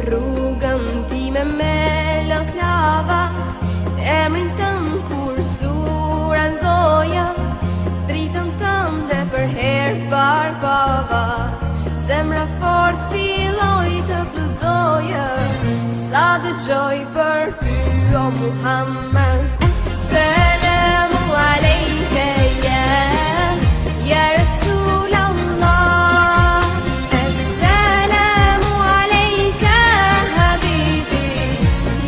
Rrugën time me lët lava, emrin tëm kur sura ndoja, dritën tënde për herë t'barbava. Zemra fort filloj të të doja, sa dëgjoj për ty o Muhammed. Assalamu alejke ya Rasul Allah, Assalamu alejke habibi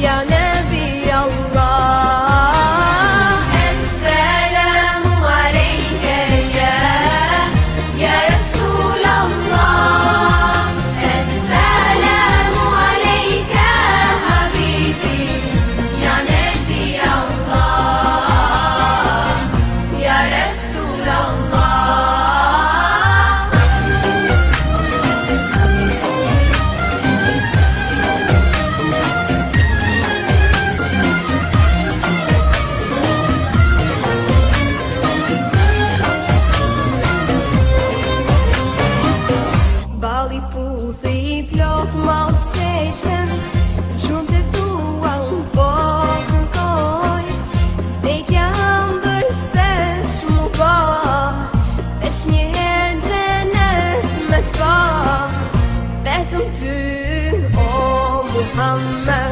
ya Nabi Allah. Assalamu alejke ya Rasul Allah, Assalamu alejke habibi ya Nabi Allah, ya Rasul Allah. Bali puthi plot mal seqten, gjurmë të tua unë po kërkoj, vdekja ëmbël se shmu po, veç një herë xhenet me t'pa, vetëm ty o Muhammed.